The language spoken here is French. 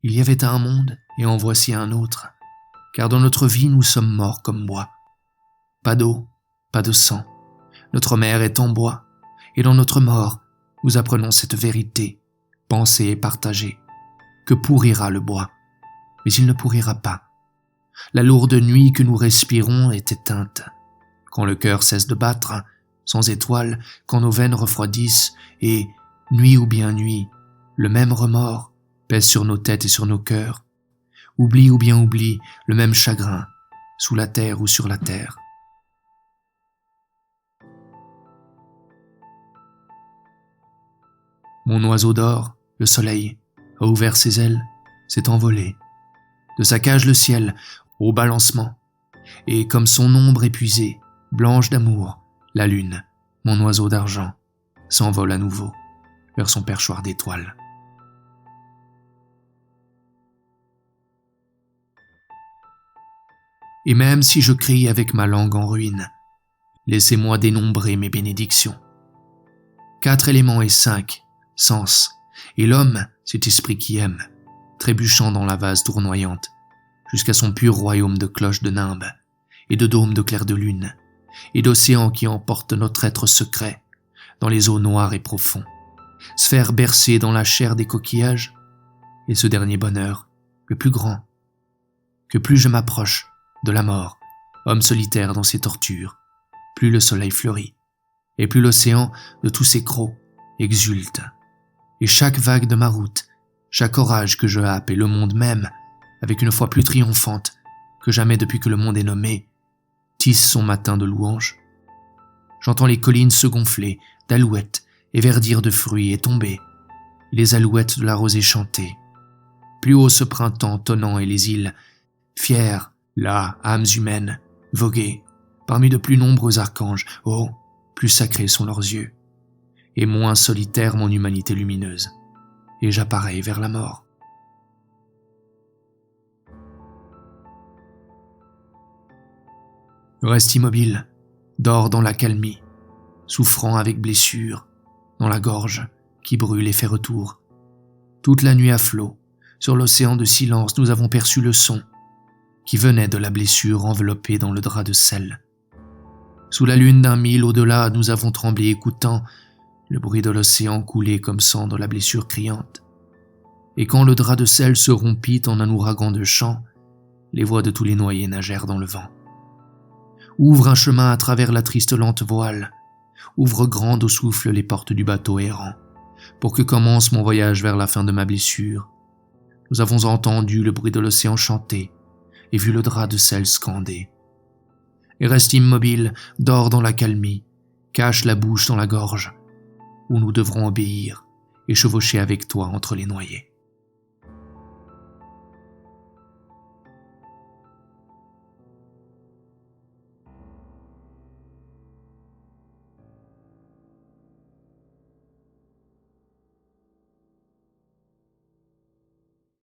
Il y avait un monde, et en voici un autre, car dans notre vie nous sommes morts comme bois. Pas d'eau, pas de sang, notre mère est en bois, et dans notre mort, nous apprenons cette vérité, pensée et partagée, que pourrira le bois, mais il ne pourrira pas. La lourde nuit que nous respirons est éteinte. Quand le cœur cesse de battre, sans étoiles, quand nos veines refroidissent, et, nuit ou bien nuit, le même remords pèse sur nos têtes et sur nos cœurs. Oubli ou bien oubli, le même chagrin, sous la terre ou sur la terre. Mon oiseau d'or, le soleil, a ouvert ses ailes, s'est envolé. De sa cage le ciel, au balancement, et comme son ombre épuisée, blanche d'amour, la lune, mon oiseau d'argent, s'envole à nouveau vers son perchoir d'étoiles. Et même si je crie avec ma langue en ruine, laissez-moi dénombrer mes bénédictions. 4 éléments et 5 sens, et l'homme, cet esprit qui aime, trébuchant dans la vase tournoyante, jusqu'à son pur royaume de cloches de nimbe, et de dômes de clair de lune, et d'océans qui emportent notre être secret, dans les eaux noires et profonds, sphère bercée dans la chair des coquillages, et ce dernier bonheur, le plus grand, que plus je m'approche de la mort, homme solitaire dans ses tortures, plus le soleil fleurit, et plus l'océan de tous ses crocs exulte. Et chaque vague de ma route, chaque orage que je happe et le monde même, avec une foi plus triomphante que jamais depuis que le monde est nommé, tisse son matin de louanges. J'entends les collines se gonfler d'alouettes et verdir de fruits et tomber, et les alouettes de la rosée chanter. Plus haut ce printemps tonnant et les îles, fières, là, âmes humaines, voguer, parmi de plus nombreux archanges, oh, plus sacrés sont leurs yeux, et moins solitaire mon humanité lumineuse, et j'appareille vers la mort. Je reste immobile, dors dans l'accalmie, souffrant avec blessure, dans la gorge qui brûle et fait retour. Toute la nuit à flot, sur l'océan de silence, nous avons perçu le son qui venait de la blessure enveloppée dans le drap de sel. Sous la lune d'un mille au-delà, nous avons tremblé écoutant le bruit de l'océan couler comme sang dans la blessure criante. Et quand le drap de sel se rompit en un ouragan de chant, les voix de tous les noyés nagèrent dans le vent. Ouvre un chemin à travers la triste lente voile, ouvre grande au souffle les portes du bateau errant, pour que commence mon voyage vers la fin de ma blessure. Nous avons entendu le bruit de l'océan chanter, et vu le drap de sel scander. Et reste immobile, dors dans l'accalmie, cache la bouche dans la gorge, où nous devrons obéir et chevaucher avec toi entre les noyés.